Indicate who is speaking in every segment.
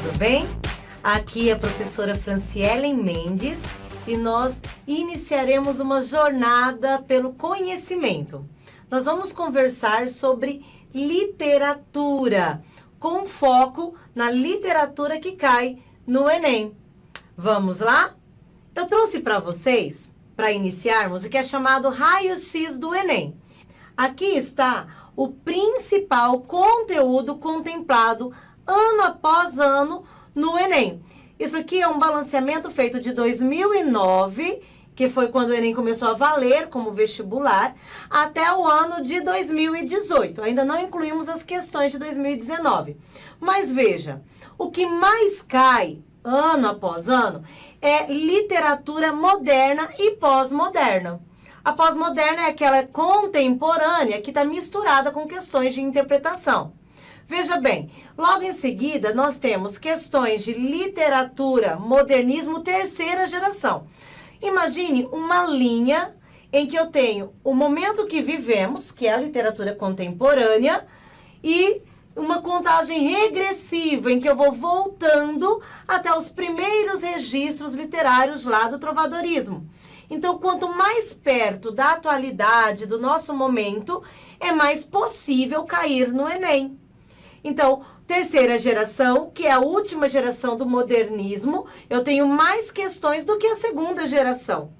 Speaker 1: tudo bem? Aqui é a professora Francielen Mendes e nós iniciaremos uma jornada pelo conhecimento. Nós vamos conversar sobre literatura, com foco na literatura que cai no Enem. Vamos lá? Eu trouxe para vocês, para iniciarmos, o que é chamado raio-x do Enem. Aqui está o principal conteúdo contemplado ano após ano no Enem. Isso aqui é um balanceamento feito de 2009, que foi quando o Enem começou a valer como vestibular, até o ano de 2018. Ainda não incluímos as questões de 2019. Mas veja, o que mais cai ano após ano é literatura moderna e pós-moderna. A pós-moderna é aquela contemporânea que está misturada com questões de interpretação. Veja bem, logo em seguida nós temos questões de literatura, modernismo, terceira geração. Imagine uma linha em que eu tenho o momento que vivemos, que é a literatura contemporânea, e uma contagem regressiva em que eu vou voltando até os primeiros registros literários lá do trovadorismo. Então, quanto mais perto da atualidade, do nosso momento, é mais possível cair no Enem. Então, terceira geração, que é a última geração do modernismo, eu tenho mais questões do que a segunda geração.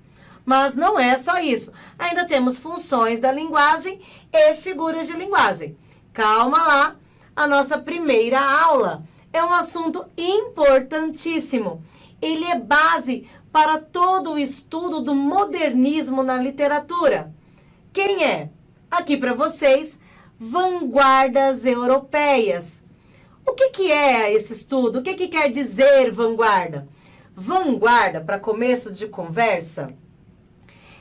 Speaker 1: Mas não é só isso. Ainda temos funções da linguagem e figuras de linguagem. Calma lá, a nossa primeira aula é um assunto importantíssimo. Ele é base para todo o estudo do modernismo na literatura. Quem é? Aqui para vocês, vanguardas europeias. O que é esse estudo? O que quer dizer vanguarda? Vanguarda, para começo de conversa,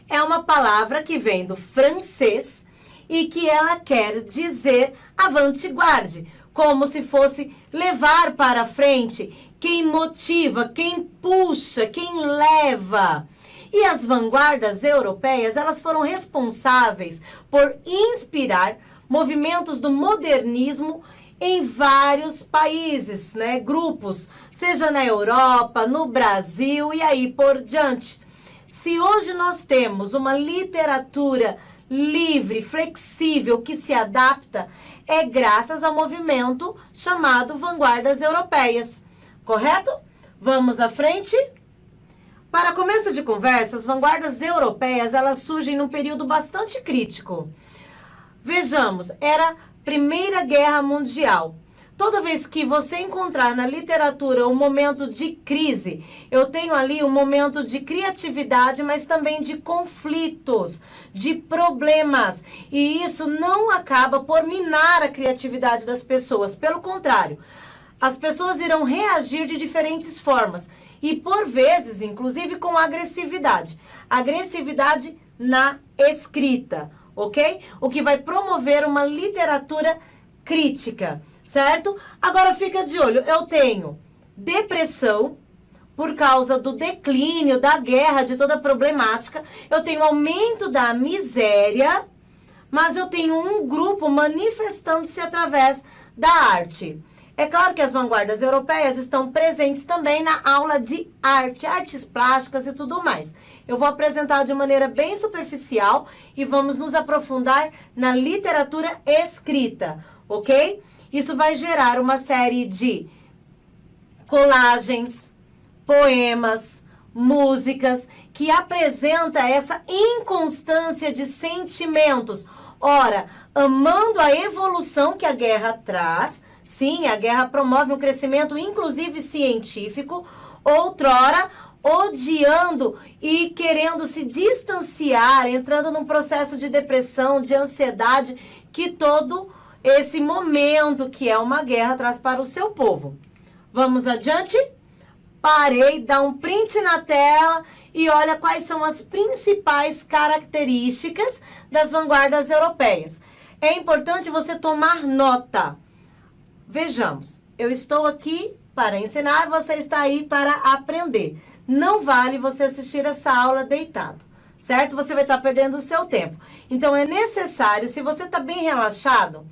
Speaker 1: é uma palavra que vem do francês e que ela quer dizer avant-garde, como se fosse levar para frente, quem motiva, quem puxa, quem leva. E as vanguardas europeias, elas foram responsáveis por inspirar movimentos do modernismo em vários países, né, grupos, seja na Europa, no Brasil e aí por diante. Se hoje nós temos uma literatura livre, flexível, que se adapta, é graças ao movimento chamado Vanguardas Europeias. Correto? Vamos à frente? Para começo de conversa, as vanguardas europeias, elas surgem num período bastante crítico. Vejamos, era Primeira Guerra Mundial. Toda vez que você encontrar na literatura um momento de crise, eu tenho ali um momento de criatividade, mas também de conflitos, de problemas. E isso não acaba por minar a criatividade das pessoas. Pelo contrário, as pessoas irão reagir de diferentes formas. E por vezes, inclusive, com agressividade. Agressividade na escrita, ok? O que vai promover uma literatura crítica. Certo? Agora fica de olho, eu tenho depressão por causa do declínio, da guerra, de toda a problemática. Eu tenho aumento da miséria, mas eu tenho um grupo manifestando-se através da arte. É claro que as vanguardas europeias estão presentes também na aula de arte, artes plásticas e tudo mais. Eu vou apresentar de maneira bem superficial e vamos nos aprofundar na literatura escrita, ok? Isso vai gerar uma série de colagens, poemas, músicas, que apresenta essa inconstância de sentimentos. Ora, amando a evolução que a guerra traz, sim, a guerra promove um crescimento inclusive científico, outrora odiando e querendo se distanciar, entrando num processo de depressão, de ansiedade, que todo esse momento que é uma guerra traz para o seu povo. Vamos adiante? Parei, dá um print na tela e olha quais são as principais características das vanguardas europeias. É importante você tomar nota. Vejamos, eu estou aqui para ensinar e você está aí para aprender. Não vale você assistir essa aula deitado, certo? Você vai estar perdendo o seu tempo. Então é necessário, se você está bem relaxado,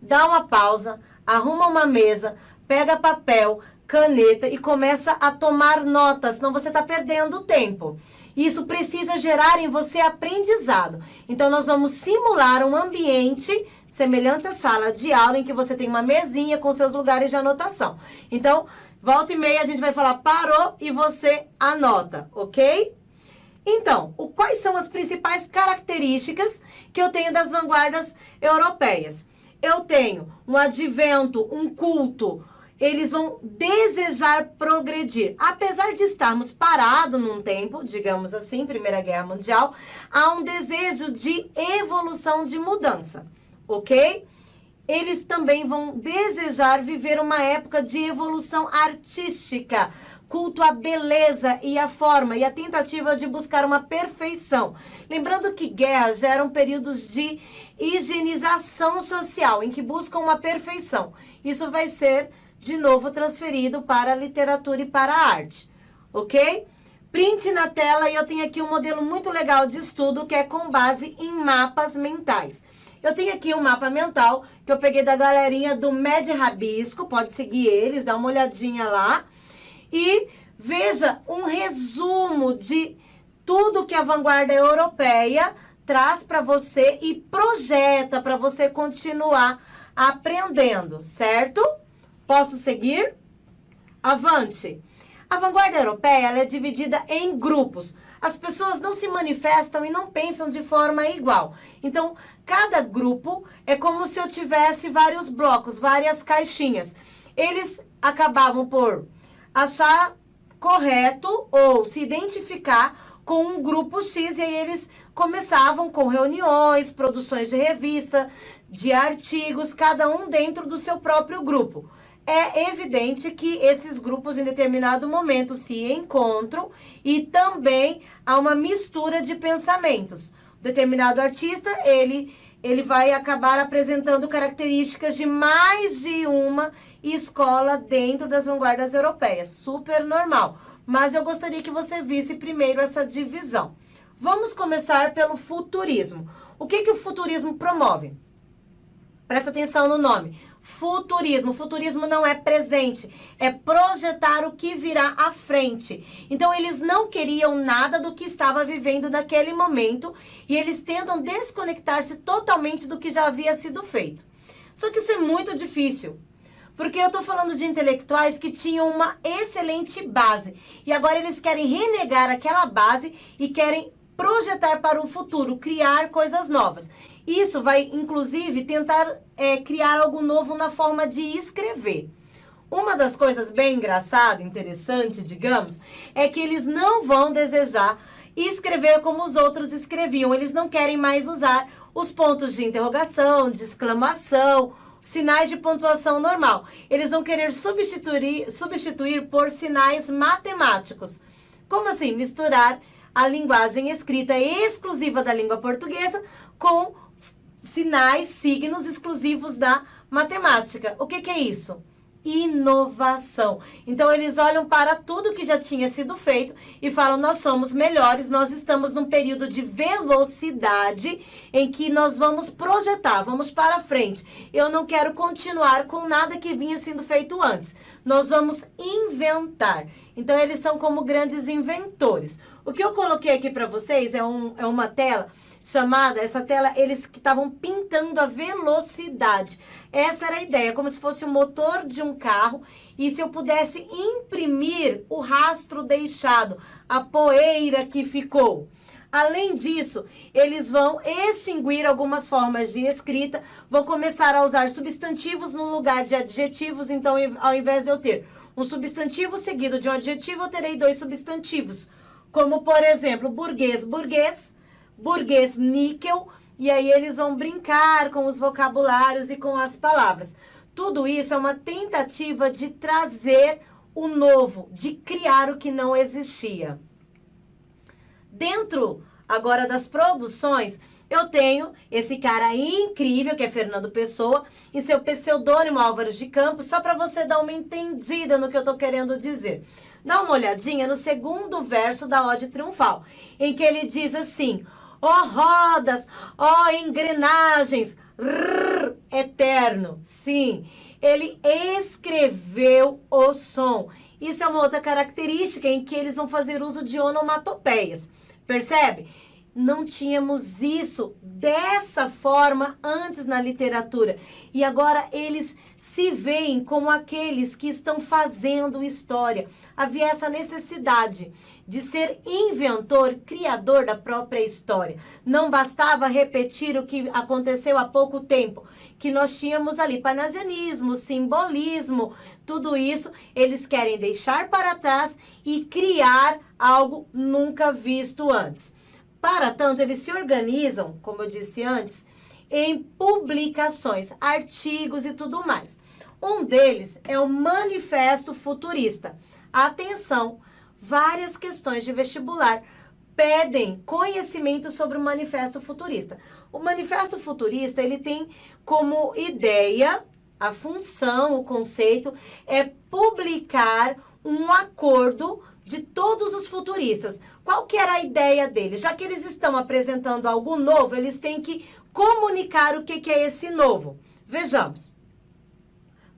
Speaker 1: dá uma pausa, arruma uma mesa, pega papel, caneta e começa a tomar notas, senão você está perdendo tempo. Isso precisa gerar em você aprendizado. Então, nós vamos simular um ambiente semelhante à sala de aula, em que você tem uma mesinha com seus lugares de anotação. Então, volta e meia a gente vai falar parou e você anota, ok? Então, quais são as principais características que eu tenho das vanguardas europeias? Eu tenho um advento, um culto. Eles vão desejar progredir. Apesar de estarmos parados num tempo, digamos assim, Primeira Guerra Mundial, há um desejo de evolução, de mudança, ok? Eles também vão desejar viver uma época de evolução artística, culto à beleza e à forma, e a tentativa de buscar uma perfeição. Lembrando que guerras geram períodos de higienização social, em que buscam uma perfeição. Isso vai ser de novo transferido para a literatura e para a arte, ok? Print na tela e eu tenho aqui um modelo muito legal de estudo que é com base em mapas mentais. Eu tenho aqui um mapa mental que eu peguei da galerinha do Med Rabisco, pode seguir eles, dá uma olhadinha lá. E veja um resumo de tudo que a vanguarda europeia traz para você e projeta para você continuar aprendendo, certo? Posso seguir? Avante! A vanguarda europeia ela é dividida em grupos. As pessoas não se manifestam e não pensam de forma igual. Então, cada grupo é como se eu tivesse vários blocos, várias caixinhas. Eles acabavam por achar correto ou se identificar com um grupo X e aí eles começavam com reuniões, produções de revista, de artigos, cada um dentro do seu próprio grupo. É evidente que esses grupos em determinado momento se encontram e também há uma mistura de pensamentos. Determinado artista, ele vai acabar apresentando características de mais de uma escola dentro das vanguardas europeias. Super normal. Mas eu gostaria que você visse primeiro essa divisão. Vamos começar pelo futurismo. O que o futurismo promove? Presta atenção no nome. Futurismo. Futurismo não é presente, é projetar o que virá à frente. Então, eles não queriam nada do que estava vivendo naquele momento e eles tentam desconectar-se totalmente do que já havia sido feito. Só que isso é muito difícil, porque eu estou falando de intelectuais que tinham uma excelente base e agora eles querem renegar aquela base e querem projetar para o futuro, criar coisas novas. Isso vai, inclusive, tentar criar algo novo na forma de escrever. Uma das coisas bem engraçada, interessante, digamos, é que eles não vão desejar escrever como os outros escreviam. Eles não querem mais usar os pontos de interrogação, de exclamação, sinais de pontuação normal. Eles vão querer substituir por sinais matemáticos. Como assim? Misturar a linguagem escrita exclusiva da língua portuguesa com sinais, signos exclusivos da matemática. O que é isso? Inovação. Então, eles olham para tudo que já tinha sido feito e falam, nós somos melhores, nós estamos num período de velocidade em que nós vamos projetar, vamos para frente. Eu não quero continuar com nada que vinha sendo feito antes. Nós vamos inventar. Então, eles são como grandes inventores. O que eu coloquei aqui para vocês é uma tela chamada, essa tela, eles que estavam pintando a velocidade. Essa era a ideia, como se fosse o motor de um carro e se eu pudesse imprimir o rastro deixado, a poeira que ficou. Além disso, eles vão extinguir algumas formas de escrita, vão começar a usar substantivos no lugar de adjetivos, então ao invés de eu ter um substantivo seguido de um adjetivo, eu terei dois substantivos, como por exemplo, burguês, burguês, burguês níquel, e aí eles vão brincar com os vocabulários e com as palavras. Tudo isso é uma tentativa de trazer o novo, de criar o que não existia. Dentro agora das produções, eu tenho esse cara incrível, que é Fernando Pessoa, e seu pseudônimo Álvares de Campos, só para você dar uma entendida no que eu estou querendo dizer. Dá uma olhadinha no segundo verso da Ode Triunfal, em que ele diz assim: ó rodas, ó engrenagens, eterno. Sim, ele escreveu o som. Isso é uma outra característica em que eles vão fazer uso de onomatopeias. Percebe? Não tínhamos isso dessa forma antes na literatura. E agora eles se veem como aqueles que estão fazendo história. Havia essa necessidade de ser inventor, criador da própria história. Não bastava repetir o que aconteceu há pouco tempo, que nós tínhamos ali parnasianismo, simbolismo, tudo isso eles querem deixar para trás e criar algo nunca visto antes. Para tanto, eles se organizam, como eu disse antes, em publicações, artigos e tudo mais. Um deles é o Manifesto Futurista. Atenção, várias questões de vestibular pedem conhecimento sobre o Manifesto Futurista. O Manifesto Futurista, ele tem como ideia, a função, o conceito, é publicar um acordo de todos os futuristas. Qual que era a ideia deles? Já que eles estão apresentando algo novo, eles têm que comunicar o que é esse novo. Vejamos.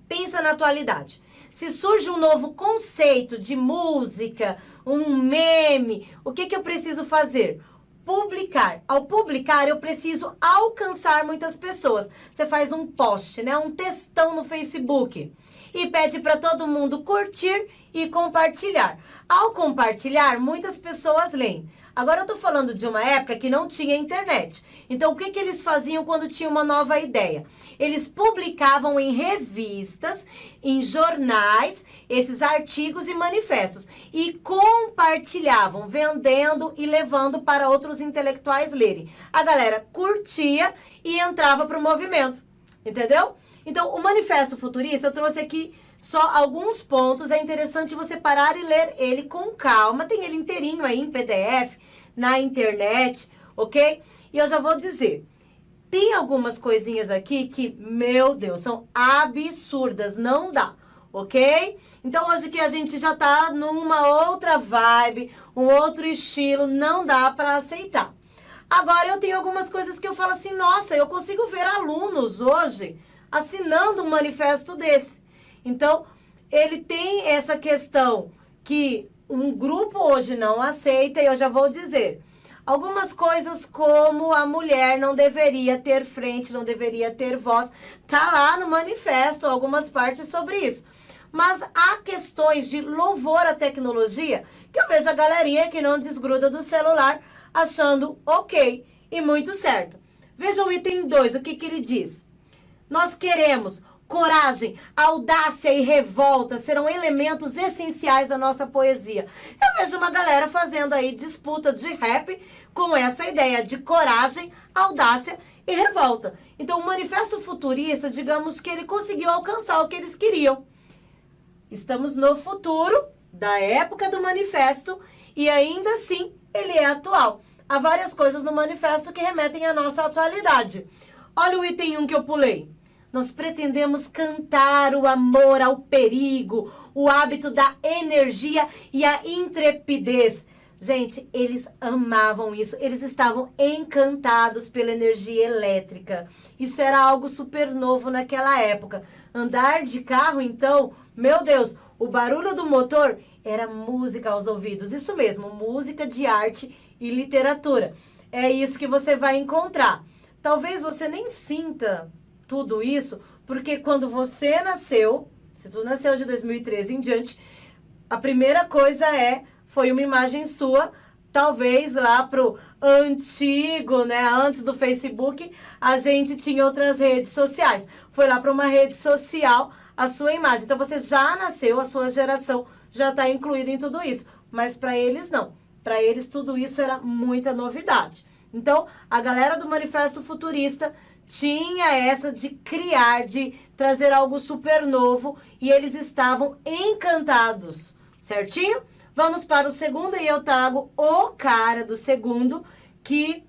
Speaker 1: Pensa na atualidade. Se surge um novo conceito de música, um meme, o que eu preciso fazer? Publicar. Ao publicar, eu preciso alcançar muitas pessoas. Você faz um post, né? Um textão no Facebook e pede para todo mundo curtir e compartilhar. Ao compartilhar, muitas pessoas leem. Agora eu tô falando de uma época que não tinha internet. Então, o que eles faziam quando tinha uma nova ideia? Eles publicavam em revistas, em jornais, esses artigos e manifestos. E compartilhavam, vendendo e levando para outros intelectuais lerem. A galera curtia e entrava para o movimento. Entendeu? Então, o Manifesto Futurista, eu trouxe aqui só alguns pontos. É interessante você parar e ler ele com calma. Tem ele inteirinho aí em PDF, na internet, ok? E eu já vou dizer, tem algumas coisinhas aqui que, meu Deus, são absurdas, não dá, ok? Então, hoje que a gente já tá numa outra vibe, um outro estilo, não dá para aceitar. Agora, eu tenho algumas coisas que eu falo assim, nossa, eu consigo ver alunos hoje assinando um manifesto desse. Então, ele tem essa questão que um grupo hoje não aceita, e eu já vou dizer. Algumas coisas como a mulher não deveria ter frente, não deveria ter voz, tá lá no manifesto, algumas partes sobre isso. Mas há questões de louvor à tecnologia, que eu vejo a galerinha que não desgruda do celular, achando ok e muito certo. Veja o item 2, o que ele diz. Nós queremos coragem, audácia e revolta serão elementos essenciais da nossa poesia. Eu vejo uma galera fazendo aí disputa de rap com essa ideia de coragem, audácia e revolta. Então, o Manifesto Futurista, digamos que ele conseguiu alcançar o que eles queriam. Estamos no futuro da época do manifesto e ainda assim ele é atual. Há várias coisas no manifesto que remetem à nossa atualidade. Olha o item 1 que eu pulei. Nós pretendemos cantar o amor ao perigo, o hábito da energia e a intrepidez. Gente, eles amavam isso. Eles estavam encantados pela energia elétrica. Isso era algo super novo naquela época. Andar de carro, então, meu Deus, o barulho do motor era música aos ouvidos. Isso mesmo, música de arte e literatura. É isso que você vai encontrar. Talvez você nem sinta tudo isso, porque quando você nasceu, se tu nasceu de 2013 em diante, a primeira coisa foi uma imagem sua, talvez lá pro antigo, né, antes do Facebook, a gente tinha outras redes sociais. Foi lá para uma rede social a sua imagem. Então você já nasceu, a sua geração já está incluída em tudo isso, mas para eles não. Para eles tudo isso era muita novidade. Então, a galera do Manifesto Futurista tinha essa de criar, de trazer algo super novo e eles estavam encantados, certinho? Vamos para o segundo e eu trago o cara do segundo, que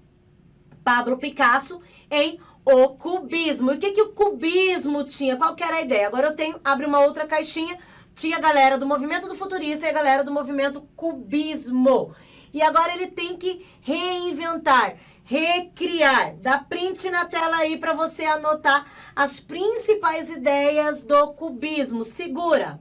Speaker 1: Pablo Picasso, em O Cubismo. E o que o cubismo tinha? Qual que era a ideia? Agora abre uma outra caixinha, tinha a galera do movimento do futurista e a galera do movimento cubismo. E agora ele tem que reinventar, recriar. Dá print na tela aí para você anotar as principais ideias do cubismo. Segura!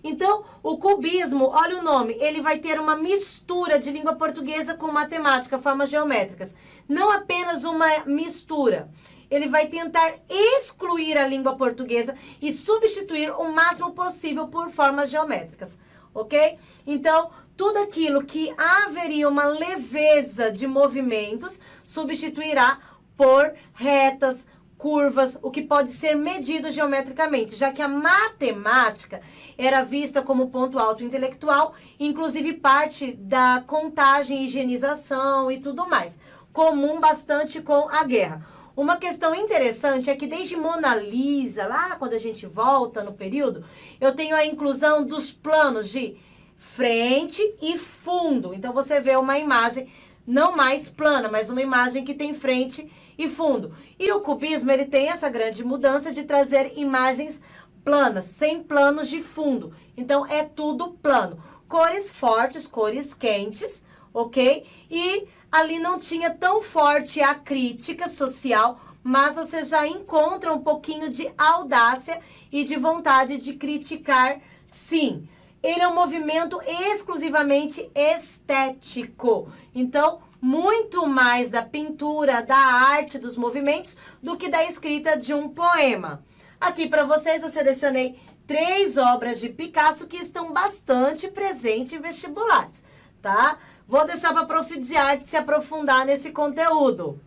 Speaker 1: Então, o cubismo, olha o nome, ele vai ter uma mistura de língua portuguesa com matemática, formas geométricas. Não apenas uma mistura. Ele vai tentar excluir a língua portuguesa e substituir o máximo possível por formas geométricas, ok? Então, tudo aquilo que haveria uma leveza de movimentos, substituirá por retas, curvas, o que pode ser medido geometricamente, já que a matemática era vista como ponto alto intelectual, inclusive parte da contagem, higienização e tudo mais, comum bastante com a guerra. Uma questão interessante é que desde Mona Lisa, lá quando a gente volta no período, eu tenho a inclusão dos planos de frente e fundo. Então você vê uma imagem não mais plana, mas uma imagem que tem frente e fundo. E o cubismo, ele tem essa grande mudança de trazer imagens planas, sem planos de fundo. Então é tudo plano. Cores fortes, cores quentes, ok? E ali não tinha tão forte a crítica social, mas você já encontra um pouquinho de audácia e de vontade de criticar, sim. Ele é um movimento exclusivamente estético. Então, muito mais da pintura, da arte, dos movimentos, do que da escrita de um poema. Aqui para vocês eu selecionei 3 obras de Picasso que estão bastante presentes em vestibulares, tá? Vou deixar para a Prof. de Arte se aprofundar nesse conteúdo.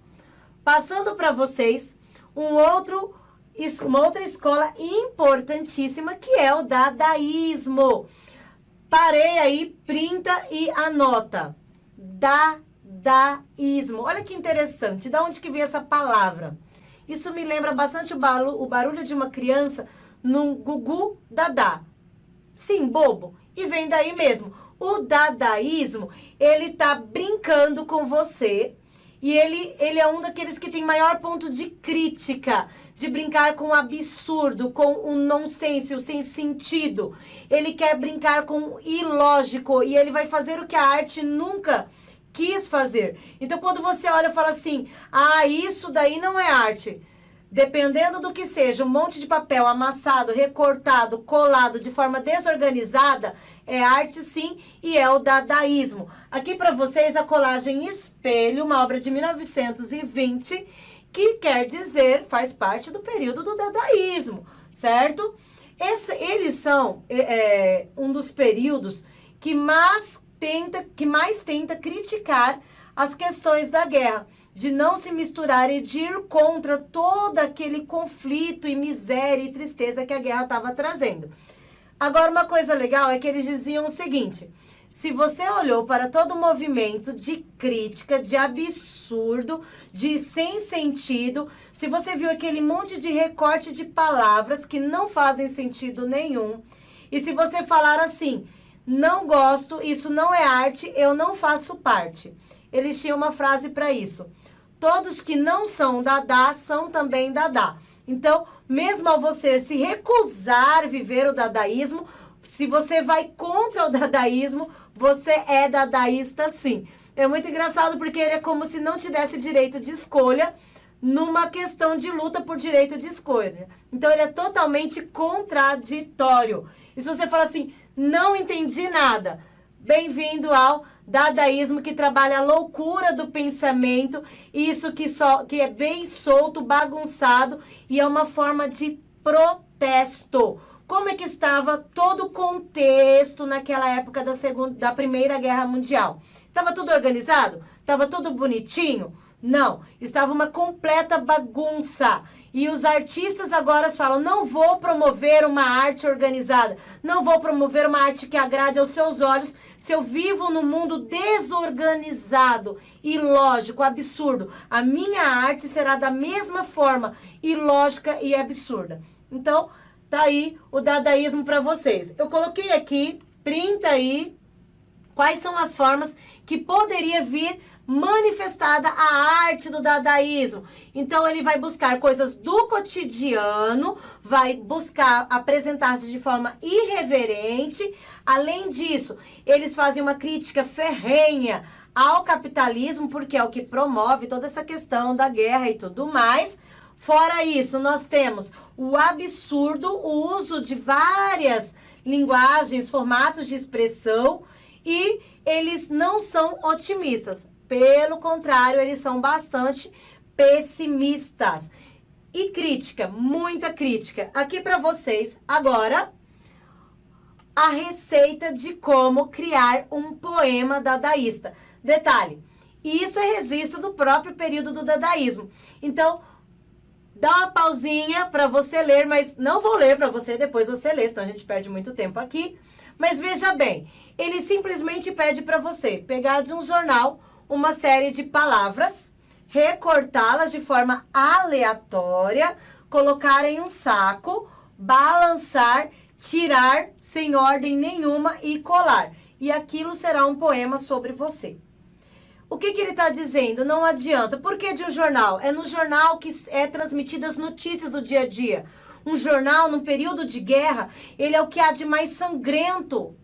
Speaker 1: Passando para vocês uma outra escola importantíssima, que é o dadaísmo. Parei aí, printa e anota. Dadaísmo. Olha que interessante. Da onde que vem essa palavra? Isso me lembra bastante o barulho de uma criança num gugu dadá. Sim, bobo. E vem daí mesmo. O dadaísmo, ele tá brincando com você. E ele é um daqueles que tem maior ponto de crítica, de brincar com o absurdo, com o nonsense, o sem sentido. Ele quer brincar com o ilógico e ele vai fazer o que a arte nunca quis fazer. Então, quando você olha e fala assim, ah, isso daí não é arte. Dependendo do que seja, um monte de papel amassado, recortado, colado de forma desorganizada, é arte sim, e é o dadaísmo. Aqui para vocês a colagem Espelho, uma obra de 1920, que quer dizer, faz parte do período do dadaísmo, certo? Eles são um dos períodos que mais tenta criticar as questões da guerra, de não se misturar e de ir contra todo aquele conflito e miséria e tristeza que a guerra estava trazendo. Agora, uma coisa legal é que eles diziam o seguinte: se você olhou para todo o movimento de crítica, de absurdo, de sem sentido, se você viu aquele monte de recorte de palavras que não fazem sentido nenhum, e se você falar assim, não gosto, isso não é arte, eu não faço parte. Eles tinham uma frase para isso. Todos que não são dadá são também dadá. Então, mesmo ao você se recusar a viver o dadaísmo, se você vai contra o dadaísmo, você é dadaísta sim. É muito engraçado porque ele é como se não te desse direito de escolha numa questão de luta por direito de escolha. Então, ele é totalmente contraditório. E se você fala assim, não entendi nada, bem-vindo ao dadaísmo, que trabalha a loucura do pensamento, isso que é bem solto, bagunçado, e é uma forma de protesto. Como é que estava todo o contexto naquela época da Primeira Guerra Mundial? Estava tudo organizado? Estava tudo bonitinho? Não, estava uma completa bagunça. E os artistas agora falam, não vou promover uma arte organizada, não vou promover uma arte que agrade aos seus olhos, se eu vivo num mundo desorganizado, ilógico, absurdo. A minha arte será da mesma forma, ilógica e absurda. Então, tá aí o dadaísmo para vocês. Eu coloquei aqui, printa aí, quais são as formas que poderia vir manifestada a arte do dadaísmo. Então, ele vai buscar coisas do cotidiano, vai buscar apresentar-se de forma irreverente. Além disso, eles fazem uma crítica ferrenha ao capitalismo, porque é o que promove toda essa questão da guerra e tudo mais. Fora isso, nós temos o absurdo, o uso de várias linguagens, formatos de expressão, e eles não são otimistas. Pelo contrário, eles são bastante pessimistas. E crítica, muita crítica. Aqui para vocês, agora, a receita de como criar um poema dadaísta. Detalhe, isso é registro do próprio período do dadaísmo. Então, dá uma pausinha para você ler, mas não vou ler para você, depois você lê, senão a gente perde muito tempo aqui. Mas veja bem, ele simplesmente pede para você pegar de um jornal uma série de palavras, recortá-las de forma aleatória, colocar em um saco, balançar, tirar sem ordem nenhuma e colar. E aquilo será um poema sobre você. O que ele está dizendo? Não adianta. Por que de um jornal? É no jornal que é transmitidas notícias do dia a dia. Um jornal, num período de guerra, ele é o que há de mais sangrento.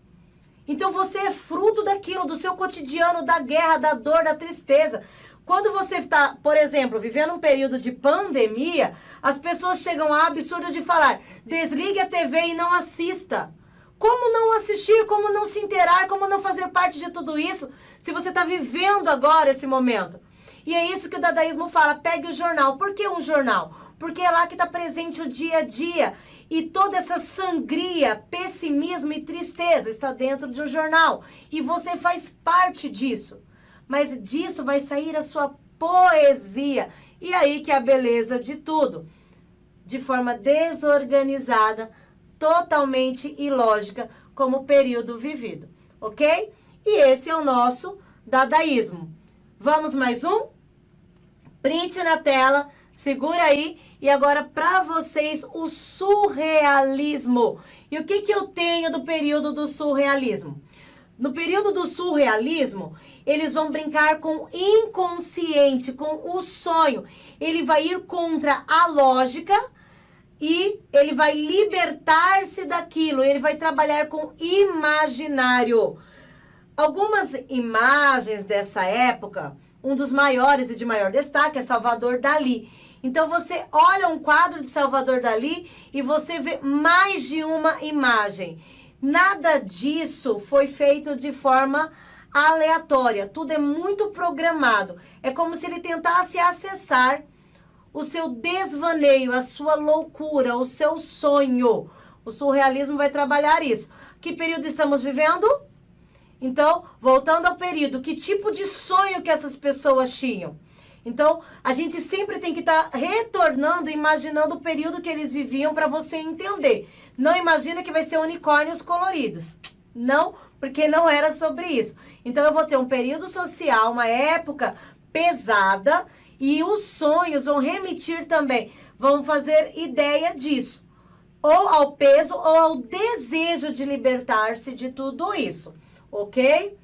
Speaker 1: Então você é fruto daquilo, do seu cotidiano, da guerra, da dor, da tristeza. Quando você está, por exemplo, vivendo um período de pandemia, as pessoas chegam a absurdo de falar, desligue a TV e não assista. Como não assistir, como não se inteirar, como não fazer parte de tudo isso, se você está vivendo agora esse momento? E é isso que o dadaísmo fala, pegue o jornal. Por que um jornal? Porque é lá que está presente o dia a dia. E toda essa sangria, pessimismo e tristeza está dentro de um jornal. E você faz parte disso. Mas disso vai sair a sua poesia. E aí que é a beleza de tudo. De forma desorganizada, totalmente ilógica, como o período vivido. Ok? E esse é o nosso dadaísmo. Vamos mais um? Print na tela, segura aí. E agora para vocês o surrealismo. E o que eu tenho do período do surrealismo? No período do surrealismo, eles vão brincar com o inconsciente, com o sonho. Ele vai ir contra a lógica e ele vai libertar-se daquilo. Ele vai trabalhar com imaginário. Algumas imagens dessa época, um dos maiores e de maior destaque é Salvador Dalí. Então você olha um quadro de Salvador Dalí e você vê mais de uma imagem. Nada disso foi feito de forma aleatória. Tudo é muito programado. É como se ele tentasse acessar o seu desvaneio, a sua loucura, o seu sonho. O surrealismo vai trabalhar isso. Que período estamos vivendo? Então, voltando ao período, que tipo de sonho que essas pessoas tinham? Então, a gente sempre tem que estar retornando, imaginando o período que eles viviam para você entender. Não imagina que vai ser unicórnios coloridos. Não, porque não era sobre isso. Então, eu vou ter um período social, uma época pesada, e os sonhos vão remitir também, vão fazer ideia disso. Ou ao peso, ou ao desejo de libertar-se de tudo isso. Ok?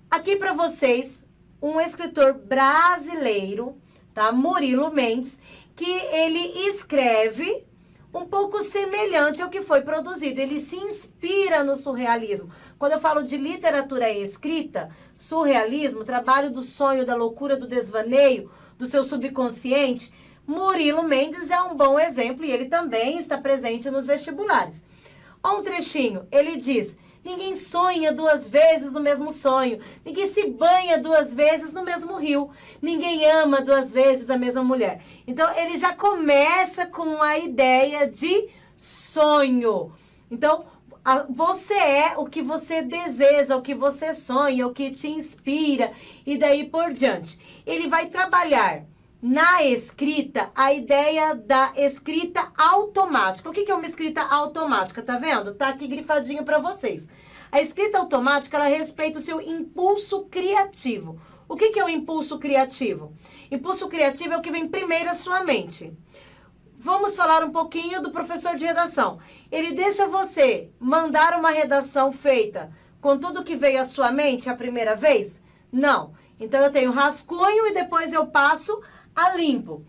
Speaker 1: Aqui para vocês, um escritor brasileiro, tá? Murilo Mendes, que ele escreve um pouco semelhante ao que foi produzido. Ele se inspira no surrealismo. Quando eu falo de literatura escrita, surrealismo, trabalho do sonho, da loucura, do desvaneio, do seu subconsciente, Murilo Mendes é um bom exemplo e ele também está presente nos vestibulares. Olha um trechinho, ele diz: ninguém sonha duas vezes o mesmo sonho. Ninguém se banha duas vezes no mesmo rio. Ninguém ama duas vezes a mesma mulher. Então, ele já começa com a ideia de sonho. Então, você é o que você deseja, o que você sonha, o que te inspira e daí por diante. Ele vai trabalhar na escrita a ideia da escrita automática. O que é uma escrita automática? Tá vendo? Tá aqui grifadinho para vocês. A escrita automática, ela respeita o seu impulso criativo. O que é o impulso criativo? Impulso criativo é o que vem primeiro à sua mente. Vamos falar um pouquinho do professor de redação. Ele deixa você mandar uma redação feita com tudo que veio à sua mente a primeira vez? Não. Então, eu tenho rascunho e depois eu passo a limpo.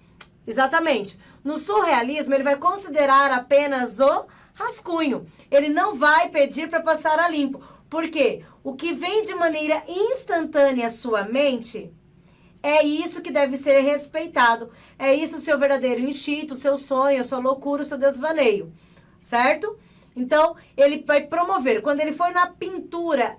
Speaker 1: Exatamente. No surrealismo, ele vai considerar apenas o rascunho. Ele não vai pedir para passar a limpo. Porque o que vem de maneira instantânea à sua mente, é isso que deve ser respeitado. É isso o seu verdadeiro instinto, o seu sonho, a sua loucura, o seu desvaneio. Certo? Então, ele vai promover. Quando ele for na pintura,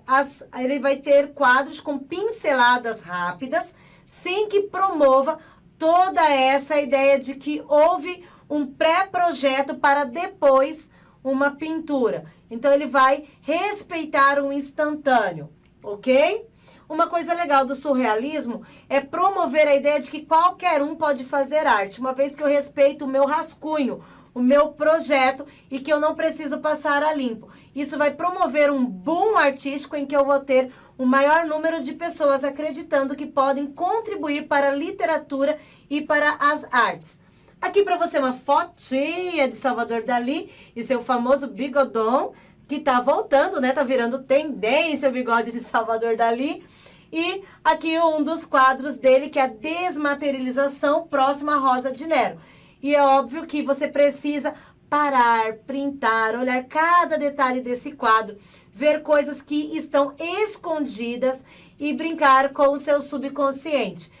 Speaker 1: ele vai ter quadros com pinceladas rápidas, sem que promova toda essa ideia de que houve um pré-projeto para depois uma pintura. Então, ele vai respeitar o instantâneo, ok? Uma coisa legal do surrealismo é promover a ideia de que qualquer um pode fazer arte, uma vez que eu respeito o meu rascunho, o meu projeto e que eu não preciso passar a limpo. Isso vai promover um boom artístico em que eu vou ter o maior número de pessoas acreditando que podem contribuir para a literatura e para as artes. Aqui para você uma fotinha de Salvador Dalí e seu famoso bigodão, que tá voltando, né? Tá virando tendência o bigode de Salvador Dalí. E aqui um dos quadros dele, que é a desmaterialização próxima à Rosa de Nero. E é óbvio que você precisa parar, printar, olhar cada detalhe desse quadro, ver coisas que estão escondidas e brincar com o seu subconsciente.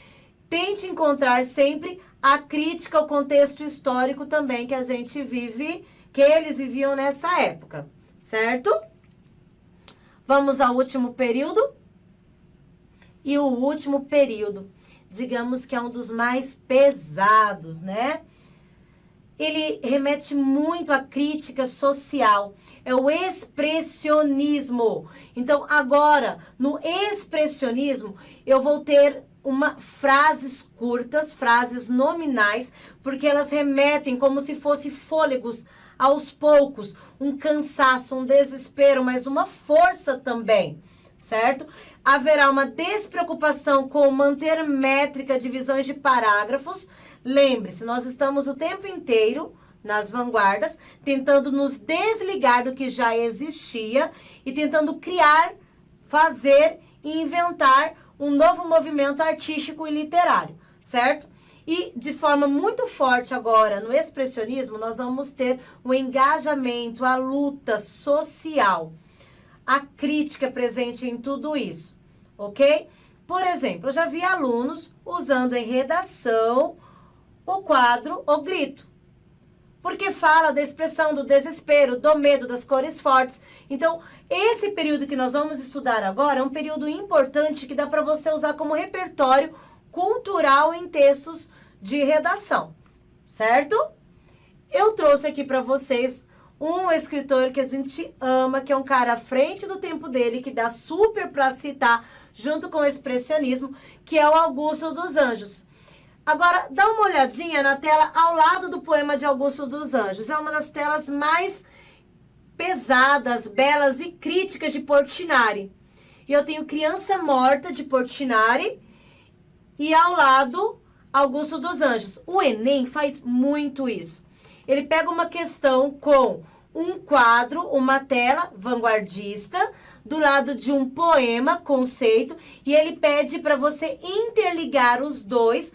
Speaker 1: Tente encontrar sempre a crítica ao contexto histórico também que a gente vive, que eles viviam nessa época, certo? Vamos ao último período. E o último período, digamos que é um dos mais pesados, né? Ele remete muito à crítica social, é o expressionismo. Então, agora, no expressionismo, eu vou ter frases curtas, frases nominais, porque elas remetem como se fossem fôlegos aos poucos, um cansaço, um desespero, mas uma força também, certo? Haverá uma despreocupação com manter métrica, divisões de parágrafos. Lembre-se, nós estamos o tempo inteiro nas vanguardas, tentando nos desligar do que já existia e tentando criar, fazer e inventar um novo movimento artístico e literário, certo? E de forma muito forte agora no expressionismo, nós vamos ter o engajamento, a luta social, a crítica presente em tudo isso, ok? Por exemplo, eu já vi alunos usando em redação o quadro O Grito, porque fala da expressão do desespero, do medo, das cores fortes. Então, esse período que nós vamos estudar agora é um período importante que dá para você usar como repertório cultural em textos de redação, certo? Eu trouxe aqui para vocês um escritor que a gente ama, que é um cara à frente do tempo dele, que dá super para citar junto com o expressionismo, que é o Augusto dos Anjos. Agora, dá uma olhadinha na tela ao lado do poema de Augusto dos Anjos. É uma das telas mais pesadas, belas e críticas de Portinari. E eu tenho Criança Morta, de Portinari, e ao lado, Augusto dos Anjos. O Enem faz muito isso. Ele pega uma questão com um quadro, uma tela vanguardista, do lado de um poema, conceito, e ele pede para você interligar os dois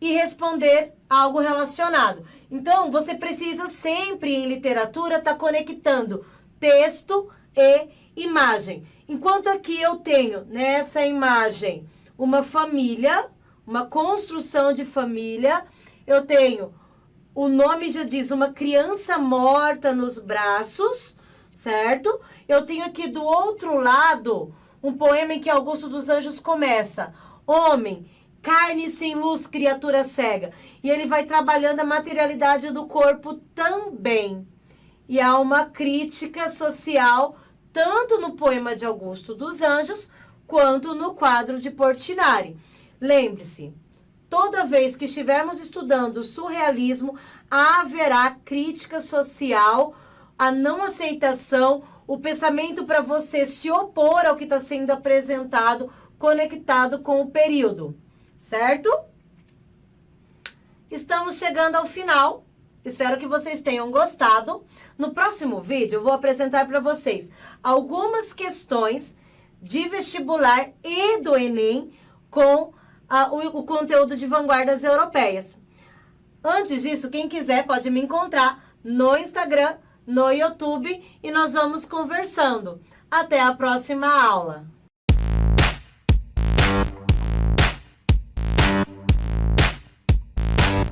Speaker 1: e responder algo relacionado. Então, você precisa sempre, em literatura, estar conectando texto e imagem. Enquanto aqui eu tenho, nessa imagem, uma família, uma construção de família, eu tenho, o nome já diz, uma criança morta nos braços, certo? Eu tenho aqui do outro lado, um poema em que Augusto dos Anjos começa, homem, carne sem luz, criatura cega. E ele vai trabalhando a materialidade do corpo também. E há uma crítica social, tanto no poema de Augusto dos Anjos, quanto no quadro de Portinari. Lembre-se, toda vez que estivermos estudando o surrealismo, haverá crítica social, a não aceitação, o pensamento para você se opor ao que está sendo apresentado, conectado com o período. Certo? Estamos chegando ao final. Espero que vocês tenham gostado. No próximo vídeo, eu vou apresentar para vocês algumas questões de vestibular e do Enem com o conteúdo de vanguardas europeias. Antes disso, quem quiser pode me encontrar no Instagram, no YouTube e nós vamos conversando. Até a próxima aula!